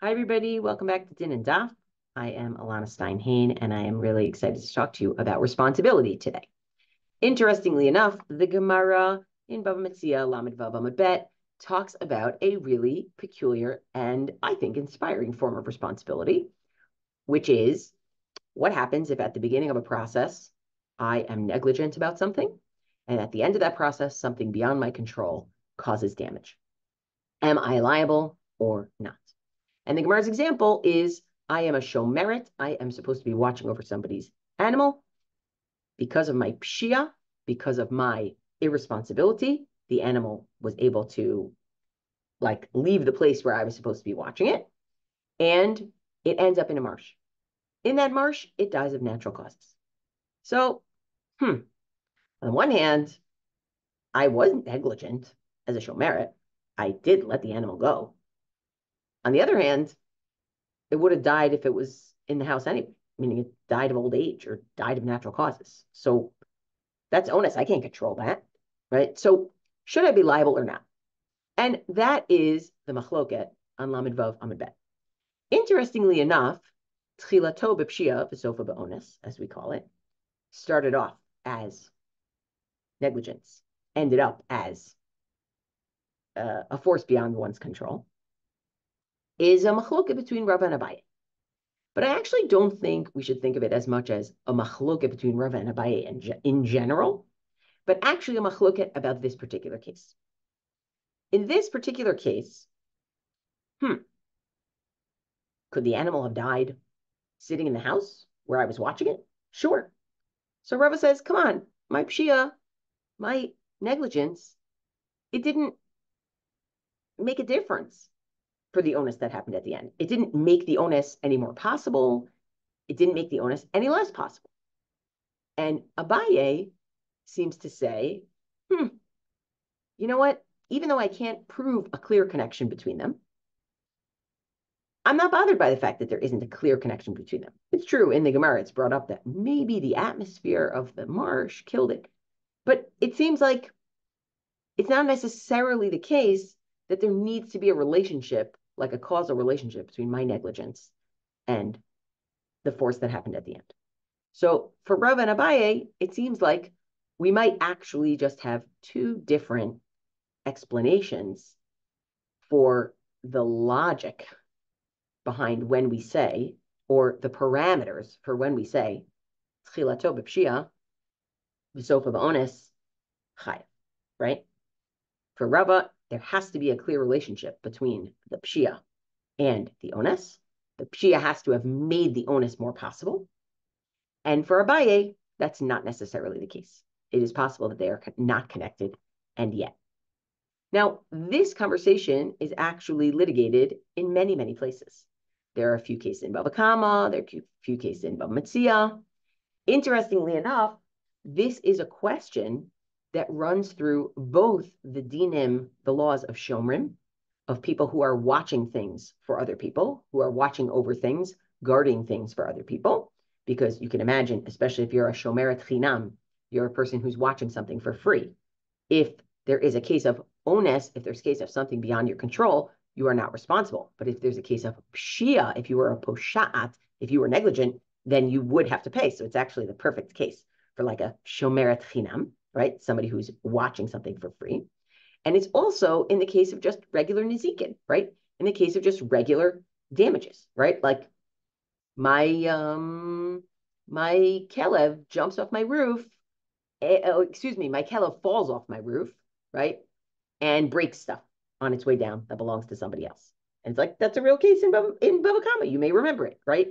Hi, everybody. Welcome back to dinanddaf. I am Elana Stein Hain, and I am really excited to talk to you about responsibility today. Interestingly enough, the Gemara in Bava Metzia, Lamed Vav Amud Bet, talks about a really peculiar and, I think, inspiring form of responsibility, which is what happens if at the beginning of a process, I am negligent about something, and at the end of that process, something beyond my control causes damage. Am I liable or not? And the Gemara's example is, I am a shomeret. I am supposed to be watching over somebody's animal. Because of my pshia, because of my irresponsibility, the animal was able to leave the place where I was supposed to be watching it. And it ends up in a marsh. In that marsh, it dies of natural causes. So, on one hand, I wasn't negligent as a shomeret. I did let the animal go. On the other hand, it would have died if it was in the house anyway, meaning it died of old age or died of natural causes. So that's onus. I can't control that, right? So should I be liable or not? And that is the machloket on Lamed Vav Amud Bet. Interestingly enough, tchilתו בפשיעה וסופו באונס, as we call it, started off as negligence, ended up as a force beyond one's control, is a machloket between Rava and Abaye. But I actually don't think we should think of it as much as a machloket between Rava and Abaye in general, but actually a machloket about this particular case. In this particular case, could the animal have died sitting in the house where I was watching it? Sure. So Rava says, come on, my pshia, my negligence, it didn't make a difference for the onus that happened at the end. It didn't make the onus any more possible. It didn't make the onus any less possible. And Abaye seems to say, you know what? Even though I can't prove a clear connection between them, I'm not bothered by the fact that there isn't a clear connection between them. It's true, in the Gemara, it's brought up that maybe the atmosphere of the marsh killed it. But it seems like it's not necessarily the case that there needs to be a relationship, like a causal relationship between my negligence and the force that happened at the end. So for Rava and Abaye, it seems like we might actually just have two different explanations for the logic behind when we say, or the parameters for when we say, תחילתו בפשיעה, וסופו באונס, חיוב, right? For Rava, there has to be a clear relationship between the pshia and the onus. The pshia has to have made the onus more possible. And for Abaye, that's not necessarily the case. It is possible that they are not connected, and yet. Now, this conversation is actually litigated in many, many places. There are a few cases in Bava Kama, there are a few cases in Bava Metzia. Interestingly enough, this is a question that runs through both the dinim, the laws of shomrim, of people who are watching things for other people, who are watching over things, guarding things for other people, because you can imagine, especially if you're a shomeret chinam, you're a person who's watching something for free. If there is a case of onus, if there's a case of something beyond your control, you are not responsible. But if there's a case of pshia, if you were a poshat, if you were negligent, then you would have to pay. So it's actually the perfect case for like a shomeret chinam, right? Somebody who's watching something for free. And it's also in the case of just regular nizikin, right? In the case of just regular damages, right? Like my kelev jumps off my roof. My kelev falls off my roof, right? And breaks stuff on its way down that belongs to somebody else. And it's like, that's a real case in Bava Kama. You may remember it, right?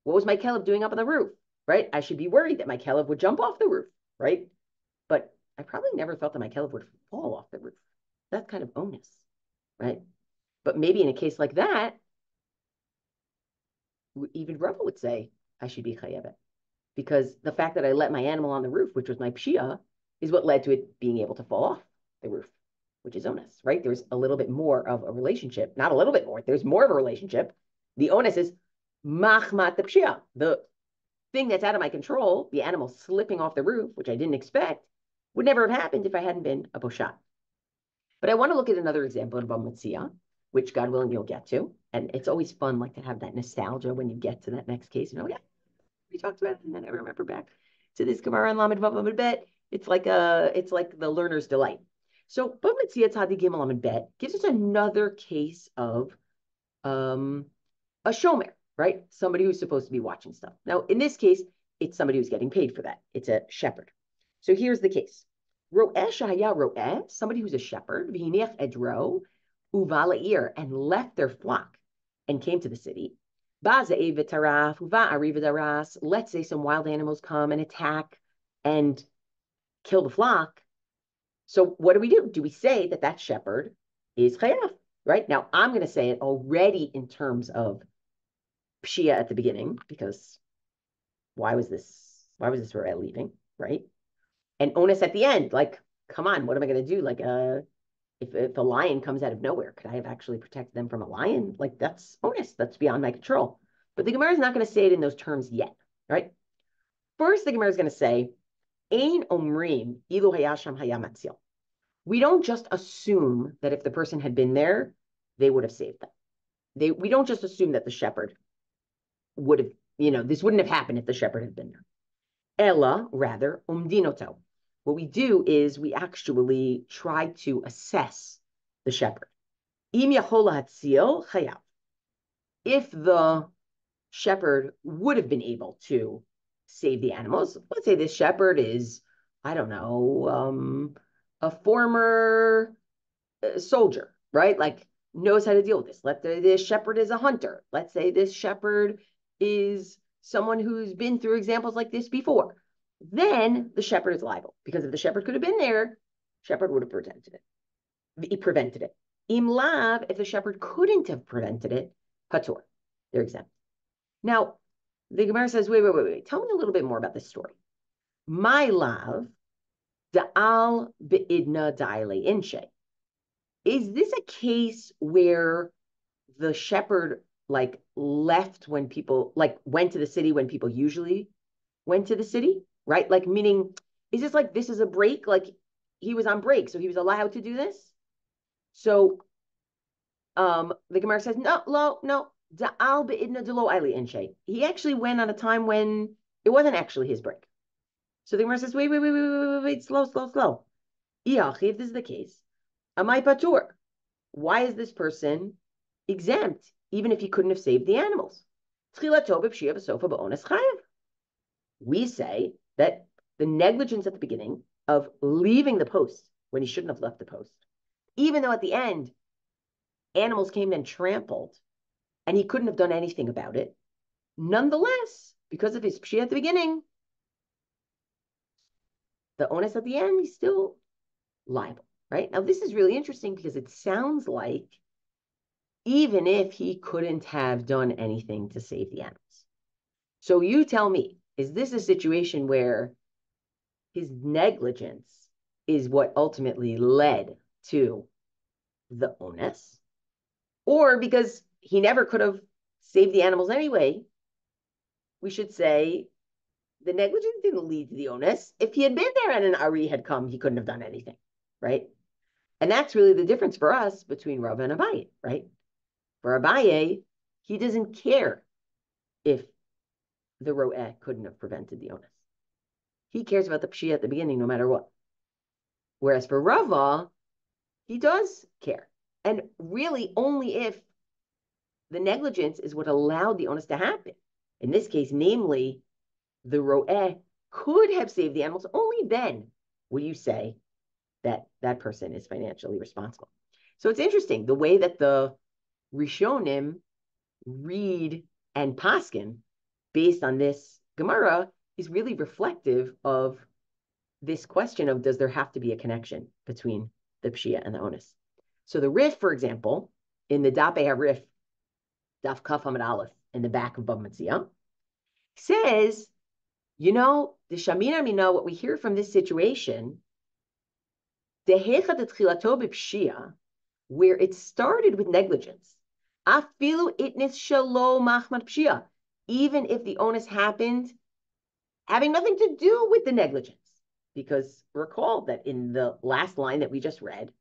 What was my kelev doing up on the roof, right? I should be worried that my kelev would jump off the roof, right? But I probably never thought that my kelev would fall off the roof. That's kind of onus, right? But maybe in a case like that, even Rava would say, I should be chayevet. Because the fact that I let my animal on the roof, which was my pshia, is what led to it being able to fall off the roof, which is onus, right? There's a little bit more of a relationship. Not a little bit more. There's more of a relationship. The onus is machmat the pshia. The thing that's out of my control, the animal slipping off the roof, which I didn't expect, would never have happened if I hadn't been a poshat. But I want to look at another example in Bava Metzia, which God willing you'll get to. And it's always fun like to have that nostalgia when you get to that next case. You know, yeah, we talked about it, and then I remember back to this Gemara on Lamed Vav Amud Bet. It's like the learner's delight. So Bava Metzia Tzadi Gimel Amud Bet gives us another case of a shomer, right? Somebody who's supposed to be watching stuff. Now, in this case, it's somebody who's getting paid for that. It's a shepherd. So here's the case. Ro'eh shahaya ro'eh, somebody who's a shepherd, v'hinech edro, uva la'ir, and left their flock and came to the city. Let's say some wild animals come and attack and kill the flock. So what do? Do we say that that shepherd is chayav, right? Now, I'm going to say it already in terms of pshia at the beginning, because why was this Ro'eh leaving, right? And onus at the end, like, come on, what am I going to do? Like, if a lion comes out of nowhere, could I have actually protected them from a lion? Like, that's onus. That's beyond my control. But the Gemara is not going to say it in those terms yet, right? First, the Gemara is going to say, Ein omrim ilu hayasham hayamatzil. We don't just assume that if the person had been there, they would have saved them. We don't just assume that the shepherd would have, this wouldn't have happened if the shepherd had been there. Ella, rather, umdinoto. What we do is we actually try to assess the shepherd. Im yahola hatzil chayav. If the shepherd would have been able to save the animals, let's say this shepherd is, I don't know, a former soldier, right? Like, knows how to deal with this. This shepherd is a hunter. Let's say this shepherd is someone who's been through examples like this before. Then the shepherd is liable, because if the shepherd could have been there, shepherd would have prevented it. Im lav, if the shepherd couldn't have prevented it, patur, they're exempt. Now, the Gemara says, wait. Tell me a little bit more about this story. My lav, da'al be'idna da'ile inshe. Is this a case where the shepherd left when people went to the city when people usually went to the city, right? Like, meaning, is this is a break? Like, he was on break, so he was allowed to do this? So the Gemara says, no. Da'al be'idna delo aili inshe. He actually went on a time when it wasn't actually his break. So the Gemara says, wait, slow. If this is the case, amai patur. Why is this person exempt, even if he couldn't have saved the animals? Tchiltho b'pshiya וסופו באונס חיוב. We say that the negligence at the beginning of leaving the post when he shouldn't have left the post, even though at the end animals came and trampled and he couldn't have done anything about it, nonetheless, because of his pshia at the beginning, the onus at the end, he's still liable, right? Now, this is really interesting because it sounds like even if he couldn't have done anything to save the animals. So you tell me, is this a situation where his negligence is what ultimately led to the onus? Or because he never could have saved the animals anyway, we should say the negligence didn't lead to the onus. If he had been there and an Ari had come, he couldn't have done anything, right? And that's really the difference for us between Rava and Abaye, right? For Abaye, he doesn't care if the Ro'eh couldn't have prevented the onus. He cares about the pshia at the beginning no matter what. Whereas for Rava, he does care. And really only if the negligence is what allowed the onus to happen. In this case, namely, the Ro'eh could have saved the animals, only then will you say that that person is financially responsible. So it's interesting, the way that the Rishonim read and paskin based on this Gemara is really reflective of this question of, does there have to be a connection between the pshia and the onus? So the Rif, for example, in the Dapei HaRif, Daf Kaf Amud Aleph, in the back of Bava Metzia, says, the Shamina Mina, what we hear from this situation, where it started with negligence, even if the onus happened having nothing to do with the negligence. Because recall that in the last line that we just read,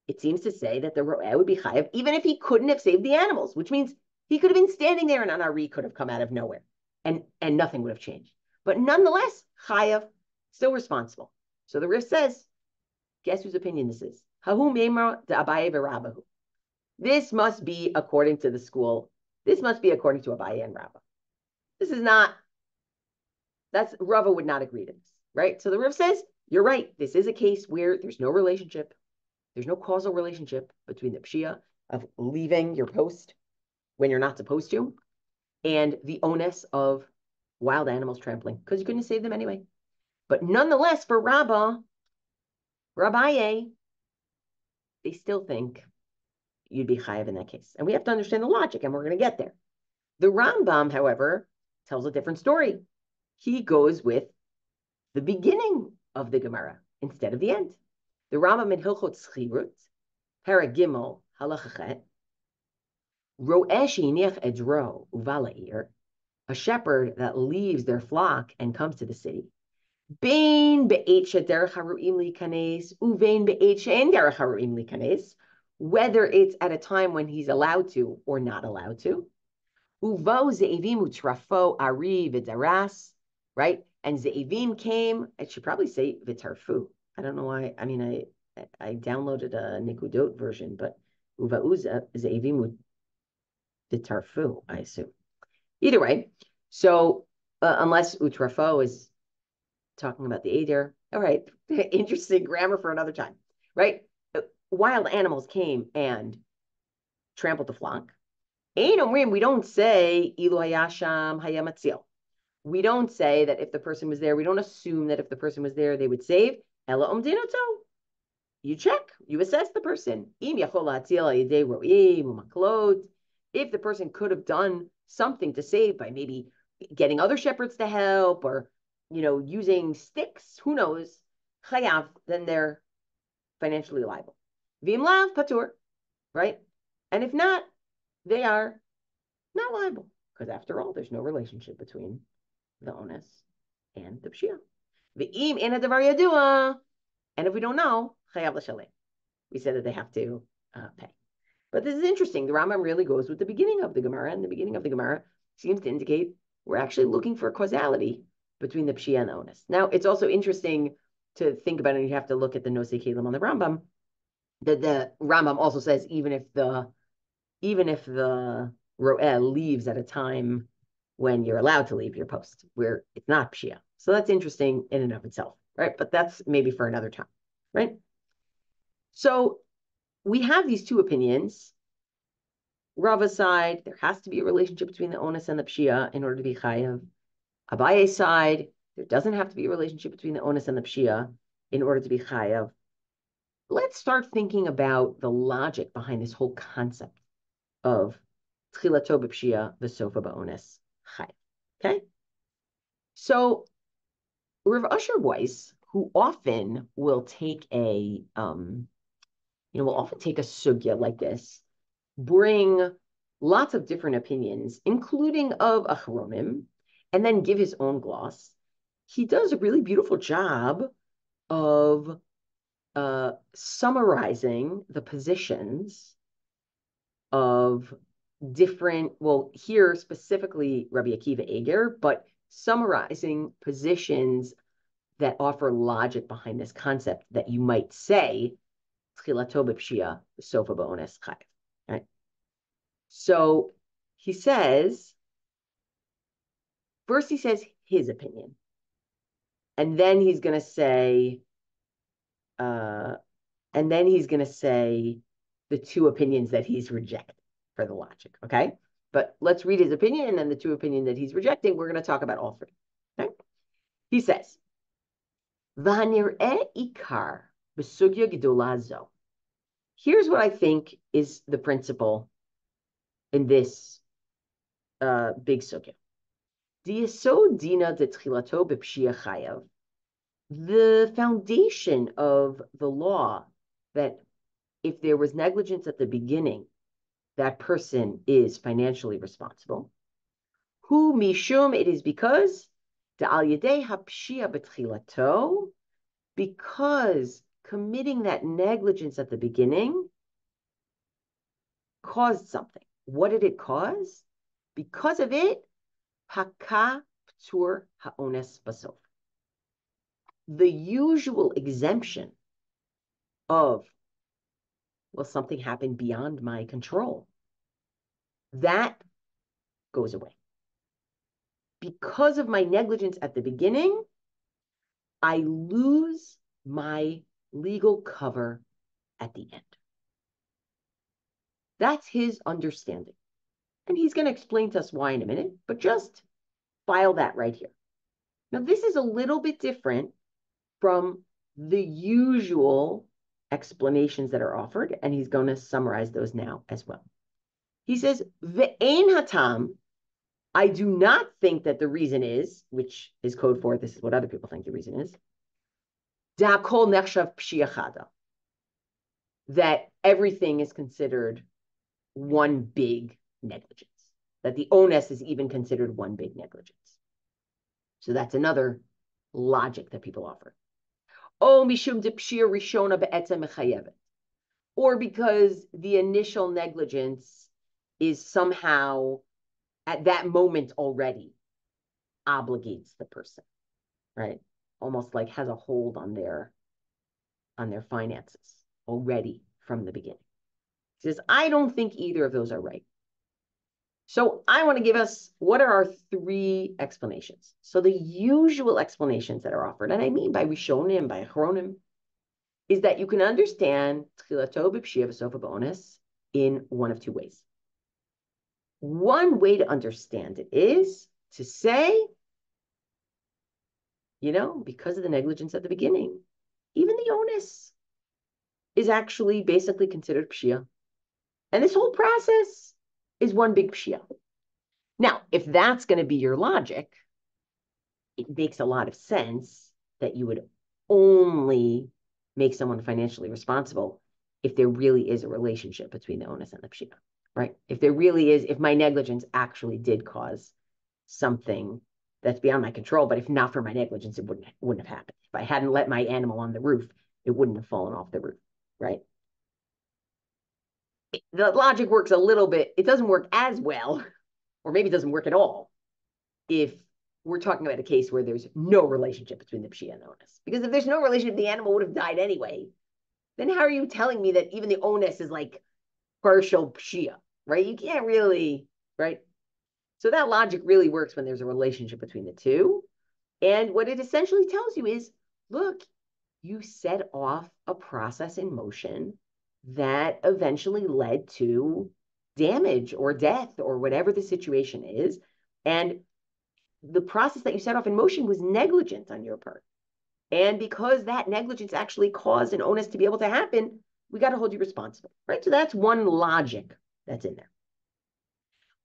it seems to say that the ro'eh would be chayav even if he couldn't have saved the animals, which means he could have been standing there and an ari could have come out of nowhere and nothing would have changed. But nonetheless, chayav, still responsible. So the Rif says, guess whose opinion this is? Hahu meimra de Abaye v'Rabahu. This must be according to the school. This must be according to Abaye and Rabbah. This is not, Rava would not agree to this, right? So the Rif says, you're right. This is a case where there's no relationship. There's no causal relationship between the pshia of leaving your post when you're not supposed to and the onus of wild animals trampling because you couldn't save them anyway. But nonetheless, for Rabbi, they still think you'd be chayav in that case. And we have to understand the logic, and we're going to get there. The Rambam, however, tells a different story. He goes with the beginning of the Gemara instead of the end. The Rambam in Hilchot Schirut, Para Gimel, Halakha, Ro'eh she'iniach edro uva la'ir, a shepherd that leaves their flock and comes to the city. Bein be'et she'derech haru'im likanes, uvein be'et she'en derech haru'im likanes, whether it's at a time when he's allowed to or not allowed to. Uvo ze'evim utrafo ari v'daras, right? And ze'evim came, I should probably say v'tarfu. I don't know why, I mean, I downloaded a Nikudot version, but uva'u ze'evim v'tarfu, I assume. Either way, so unless utrafo is talking about the Eder, all right, interesting grammar for another time, right? Wild animals came and trampled the flock. We don't say ilu hayasham hayamatzil. We don't say that if the person was there, we don't assume that if the person was there, they would save. Ela umdinato. You check, you assess the person. If the person could have done something to save by maybe getting other shepherds to help or, using sticks, who knows, chayav, then they're financially liable. V'imlav patur, right? And if not, they are not liable because after all, there's no relationship between the onus and the pshia. V'im ena davar yadua, and if we don't know, chayav l'shalem. We said that they have to pay. But this is interesting. The Rambam really goes with the beginning of the Gemara, and the beginning of the Gemara seems to indicate we're actually looking for a causality between the pshia and the onus. Now, it's also interesting to think about it, and you have to look at the Nosei Kelim on the Rambam, that the Rambam also says even if the ro'eh leaves at a time when you're allowed to leave your post, where it's not pshia. So that's interesting in and of itself, right? But that's maybe for another time, right? So we have these two opinions. Rava's side, there has to be a relationship between the onus and the pshia in order to be chayav. Abaye's side, there doesn't have to be a relationship between the onus and the pshia in order to be chayav. Let's start thinking about the logic behind this whole concept of tchilато b'pshia, וסופו באונס, chayav. Okay? So Rav Usher Weiss, who often will take a sugya like this, bring lots of different opinions, including of Achronim, and then give his own gloss. He does a really beautiful job of summarizing the positions of different, well, here specifically Rabbi Akiva Eger, but summarizing positions that offer logic behind this concept that you might say, tchilато b'pshia, וסופו באונס chayav. Right? So he says, first he says his opinion, and then he's going to say, the two opinions that he's rejected for the logic. Okay, but let's read his opinion and then the two opinions that he's rejecting. We're going to talk about all three. Okay, he says, "V'hanir'eh ikar b'sugya gedola zo." Here's what I think is the principle in this big sugya. D'yesod dina de tchilato b'pshia chayav. The foundation of the law that if there was negligence at the beginning, that person is financially responsible. Hu mishum, it is because the al yedei hapshia b'tchilato, because committing that negligence at the beginning caused something. What did it cause? Because of it, haka ptur haones basof. The usual exemption of, well, something happened beyond my control, that goes away. Because of my negligence at the beginning, I lose my legal cover at the end. That's his understanding. And he's going to explain to us why in a minute, but just file that right here. Now, this is a little bit different from the usual explanations that are offered, and he's going to summarize those now as well. He says, Ve'ein hatam, I do not think that the reason is, which is code for, this is what other people think the reason is, da'kol nechshav pshia chada, that everything is considered one big negligence, that the onus is even considered one big negligence. So that's another logic that people offer. Oh, mishum de pshia rishona be'etzem mechayevet, or because the initial negligence is somehow at that moment already obligates the person, right? Almost like has a hold on their finances already from the beginning. He says, I don't think either of those are right. So I want to give us, what are our three explanations? So the usual explanations that are offered, and I mean by Rishonim, by Achronim, is that you can understand tchiltho b'pshia וסופו באונס in one of two ways. One way to understand it is to say, because of the negligence at the beginning, even the onus is actually basically considered pshia. And this whole process is one big pshia. Now, if that's going to be your logic, it makes a lot of sense that you would only make someone financially responsible if there really is a relationship between the onus and the pshia, right? If there really is, if my negligence actually did cause something that's beyond my control, but if not for my negligence, it wouldn't have happened. If I hadn't let my animal on the roof, it wouldn't have fallen off the roof, right? The logic works a little bit, it doesn't work as well, or maybe it doesn't work at all, if we're talking about a case where there's no relationship between the pshia and the onus. Because if there's no relationship, the animal would have died anyway. Then how are you telling me that even the onus is like partial pshia, right? You can't really, right? So that logic really works when there's a relationship between the two. And what it essentially tells you is, look, you set off a process in motion that eventually led to damage or death or whatever the situation is. And the process that you set off in motion was negligent on your part. And because that negligence actually caused an onus to be able to happen, we got to hold you responsible, right? So that's one logic that's in there.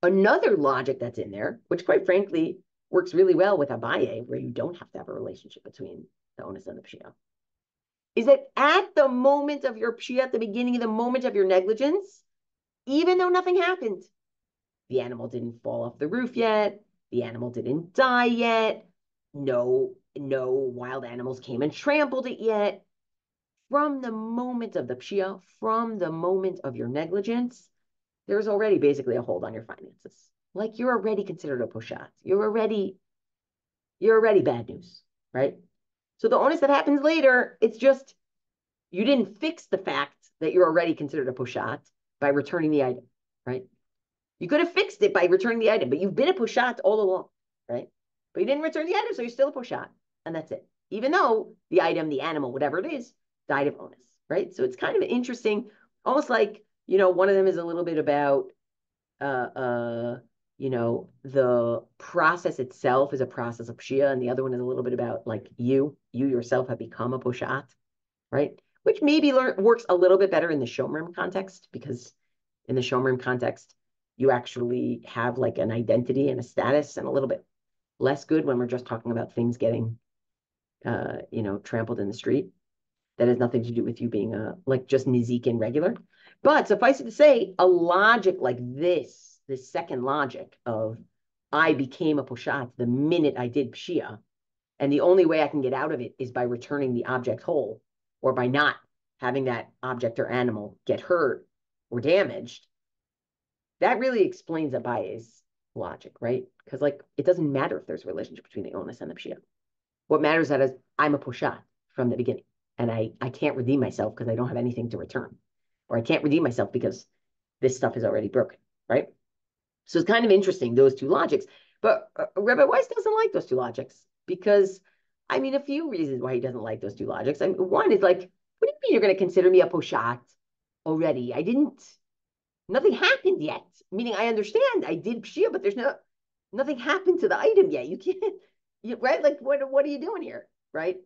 Another logic that's in there, which quite frankly works really well with Abaye, where you don't have to have a relationship between the onus and the pshia, is that at the moment of your pshia, at the beginning of the moment of your negligence, even though nothing happened, the animal didn't fall off the roof yet, the animal didn't die yet, no wild animals came and trampled it yet. From the moment of the pshia, from the moment of your negligence, there's already basically a hold on your finances. Like you're already considered a poshat. You're already bad news, right? So the onus that happens later, it's just you didn't fix the fact that you're already considered a poshat by returning the item, right? You could have fixed it by returning the item, but you've been a poshat all along, right? But you didn't return the item, so you're still a poshat, and that's it. Even though the item, the animal, whatever it is, died of onus, right? So it's kind of interesting, almost like, one of them is a little bit about, the process itself is a process of pshia, and the other one is a little bit about like you yourself have become a poshat, right? Which maybe works a little bit better in the shomrim context, because in the shomrim context, you actually have like an identity and a status, and a little bit less good when we're just talking about things getting, trampled in the street. That has nothing to do with you being like just nizik and regular. But suffice it to say, a logic like this second logic of I became a poshat the minute I did pshia, and the only way I can get out of it is by returning the object whole. or by not having that object or animal get hurt or damaged, that really explains Abaye's logic, right? Because like it doesn't matter if there's a relationship between the onus and the pshia. What matters that is I'm a poshat from the beginning, and I can't redeem myself because I don't have anything to return, or I can't redeem myself because this stuff is already broken, right? So it's kind of interesting, those two logics. But Rabbi Weiss doesn't like those two logics because, I mean, a few reasons why he doesn't like those two logics. I mean, one is like, what do you mean you're going to consider me a poshat already? Nothing happened yet. Meaning I understand I did pshia, but nothing happened to the item yet. You can't, right? Like, what are you doing here, right?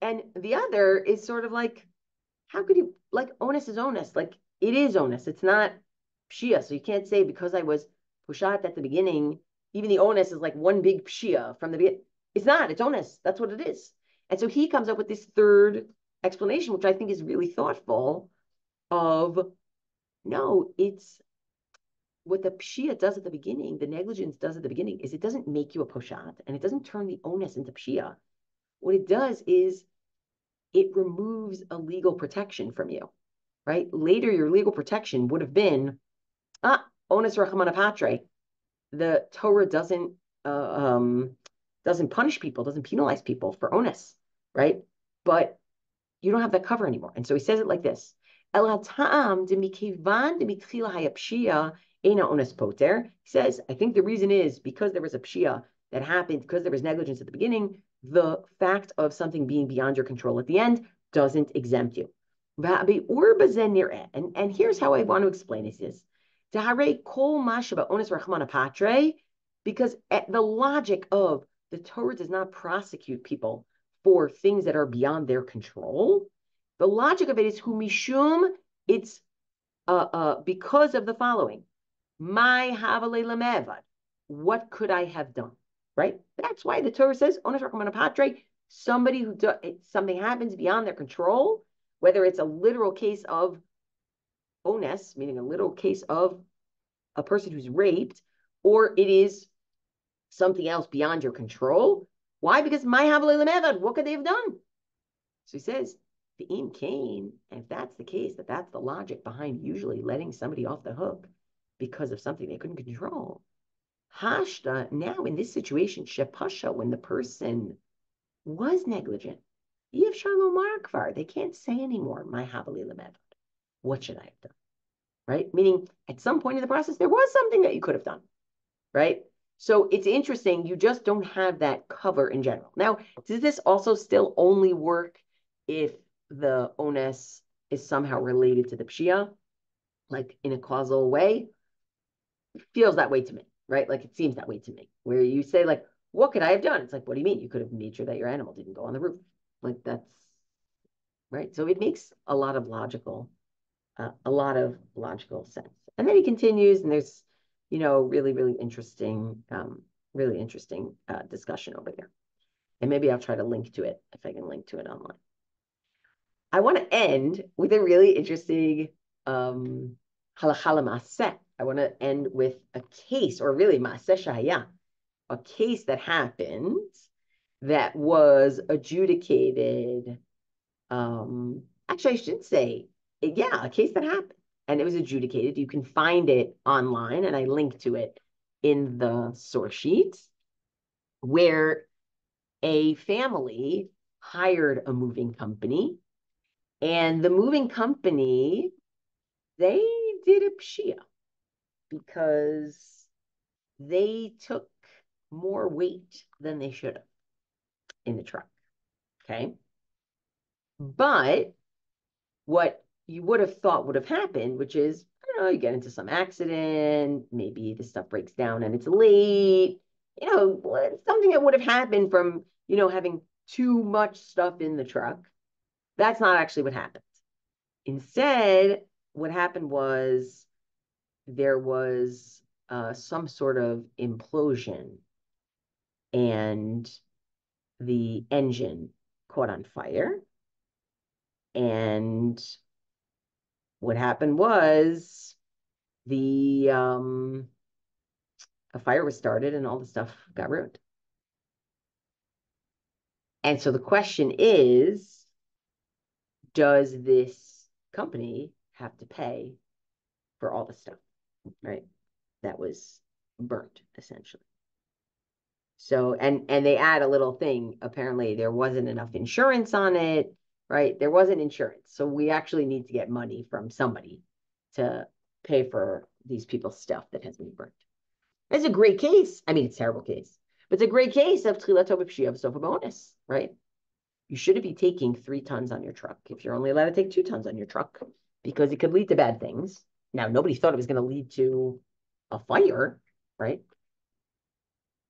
And the other is sort of like, how could you, like, onus is onus. Like, it is onus. It's not pshia. So you can't say because I was pushat at the beginning, even the onus is like one big pshia from the beginning. It's not. It's onus. That's what it is. And so he comes up with this third explanation, which I think is really thoughtful of, no, it's what the pshia does at the beginning, the negligence does at the beginning, is it doesn't make you a poshat, and it doesn't turn the onus into pshia. What it does is it removes a legal protection from you, right? Later, your legal protection would have been, onus rachamana patre. The Torah doesn't punish people, doesn't penalize people for onus, right? But you don't have that cover anymore. And so he says it like this. He says, I think the reason is because there was a pshia that happened, because there was negligence at the beginning, the fact of something being beyond your control at the end doesn't exempt you. And here's how I want to explain this. Because the logic of the Torah does not prosecute people for things that are beyond their control. The logic of it is humishum, it's because of the following. My havale lamevad. What could I have done? Right? That's why the Torah says, somebody who something happens beyond their control, whether it's a literal case of onus, meaning a literal case of a person who's raped, or it is something else beyond your control. Why? Because my havale lamevad, what could they have done? So he says, the im kain, and if that's the case, that's the logic behind usually letting somebody off the hook because of something they couldn't control. Hashta, now in this situation, shepasha, when the person was negligent, Yiv Shalom Markvar, they can't say anymore, my havali lemevad. What should I have done? Right? Meaning, at some point in the process, there was something that you could have done. Right? So it's interesting, you just don't have that cover in general. Now, does this also still only work if the onus is somehow related to the pshia, like in a causal way? It feels that way to me, right? Like it seems that way to me, where you say like, what could I have done? It's like, what do you mean? You could have made sure that your animal didn't go on the roof. Like that's, right? So it makes a lot of logical sense. And then he continues, and there's, really, really interesting discussion over there. And maybe I'll try to link to it if I can link to it online. I want to end with a really interesting halakha l'maaseh. I want to end with a case, or really maaseh shahaya, a case that happened that was adjudicated. Actually, I should say, a case that happened and it was adjudicated. You can find it online, and I link to it in the source sheet, where a family hired a moving company, and the moving company, they did a pshia because they took more weight than they should have in the truck. Okay. But what you would have thought would have happened, which is, I don't know, you get into some accident, maybe the stuff breaks down and it's late, something that would have happened from, having too much stuff in the truck. That's not actually what happened. Instead, what happened was there was some sort of implosion, and the engine caught on fire. And what happened was a fire was started and all the stuff got ruined. And so the question is, does this company have to pay for all the stuff, right? That was burnt, essentially. So, and they add a little thing. Apparently, there wasn't enough insurance on it, right? There wasn't insurance. So we actually need to get money from somebody to pay for these people's stuff that has been burnt. It's a great case. I mean, it's a terrible case, but it's a great case of tchilато b'pshiya וסופו באונס, right? You shouldn't be taking 3 tons on your truck if you're only allowed to take 2 tons on your truck, because it could lead to bad things. Now, nobody thought it was going to lead to a fire, right?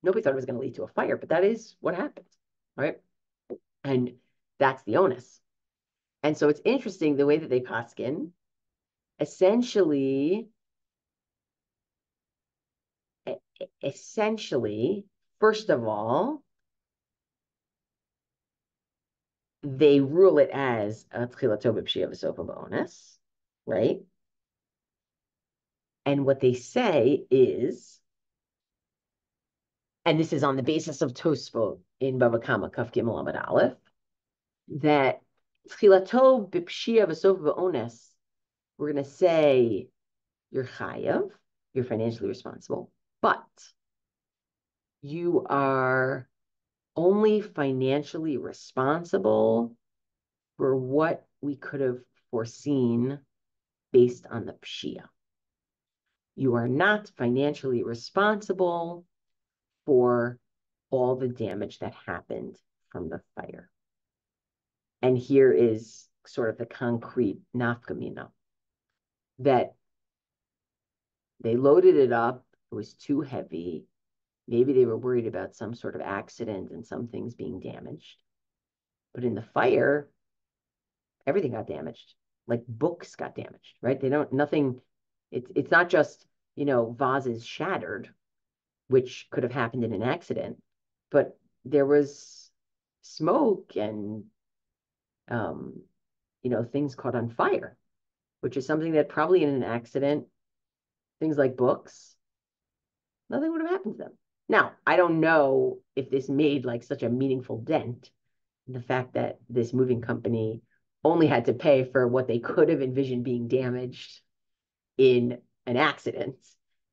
Nobody thought it was going to lead to a fire, but that is what happened, right? And that's the onus. And so it's interesting the way that they paskin. Essentially, first of all, they rule it as a תחילתו בפשיעה וסופו באונס, right? And what they say is, and this is on the basis of Tosfot in Bava Kama Kaf Gimel Amud Aleph, that תחילתו בפשיעה וסופו באונס, we're going to say you're chayav, you're financially responsible, but you are only financially responsible for what we could have foreseen based on the pshia. You are not financially responsible for all the damage that happened from the fire. And here is sort of the concrete nafkamina, that they loaded it up, it was too heavy. Maybe they were worried about some sort of accident and some things being damaged. But in the fire, everything got damaged. Like books got damaged, right? It's not just, vases shattered, which could have happened in an accident, but there was smoke and, things caught on fire, which is something that probably in an accident, things like books, nothing would have happened to them. Now, I don't know if this made like such a meaningful dent, the fact that this moving company only had to pay for what they could have envisioned being damaged in an accident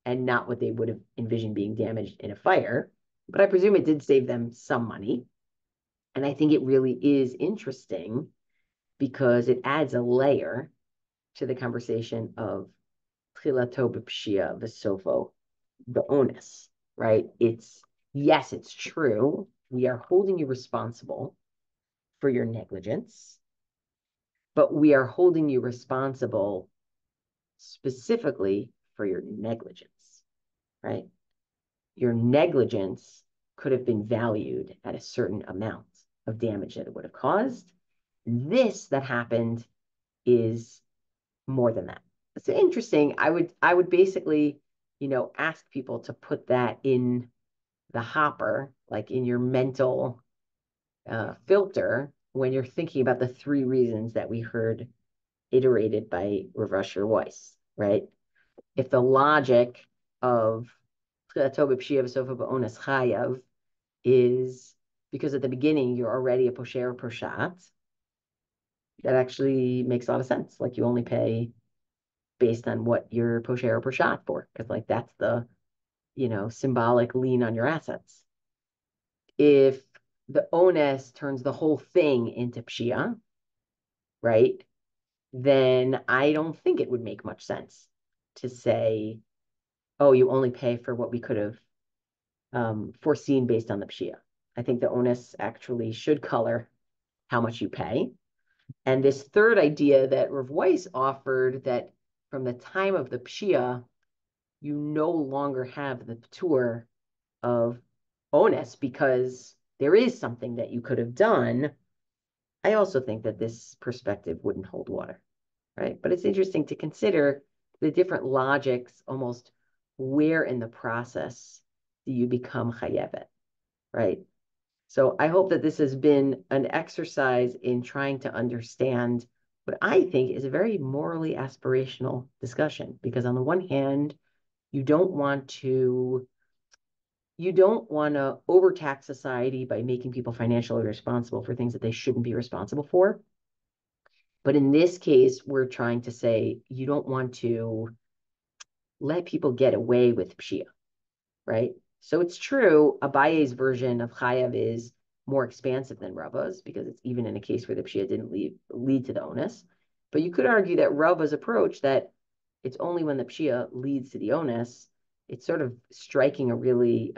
and not what they would have envisioned being damaged in a fire. But I presume it did save them some money. And I think it really is interesting because it adds a layer to the conversation of תחילתו בפשיעה וסופו באונס, right? Yes, it's true. We are holding you responsible for your negligence, but we are holding you responsible specifically for your negligence, right? Your negligence could have been valued at a certain amount of damage that it would have caused. This that happened is more than that. It's interesting. I would basically, ask people to put that in the hopper, like in your mental filter, when you're thinking about the 3 reasons that we heard iterated by Rav Asher Weiss, right? If the logic of תחילתו בפשיעה וסופו באונס chayav is because at the beginning you're already a posher or poshat, that actually makes a lot of sense. Like you only pay based on what you're posher or poshat for, because like that's the symbolic lien on your assets. If the onus turns the whole thing into pshia, right, then I don't think it would make much sense to say, oh, you only pay for what we could have foreseen based on the pshia. I think the onus actually should color how much you pay. And this third idea that Rav Weiss offered, that from the time of the pshia, you no longer have the ptur of onus because there is something that you could have done. I also think that this perspective wouldn't hold water, right? But it's interesting to consider the different logics, almost where in the process do you become chayevet, right? So I hope that this has been an exercise in trying to understand what I think is a very morally aspirational discussion, because on the one hand, you don't want to overtax society by making people financially responsible for things that they shouldn't be responsible for. But in this case, we're trying to say you don't want to let people get away with pshia, right? So it's true, Abaye's version of chayav is more expansive than Rava's because it's even in a case where the pshia didn't lead to the onus. But you could argue that Rava's approach, that it's only when the pshia leads to the onus, it's sort of striking a really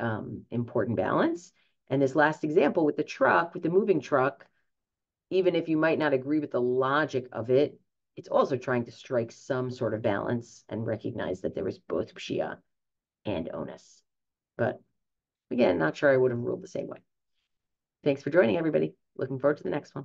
important balance. And this last example with the truck, with the moving truck, even if you might not agree with the logic of it, it's also trying to strike some sort of balance and recognize that there was both pshia and onus. But again, not sure I would have ruled the same way. Thanks for joining, everybody. Looking forward to the next one.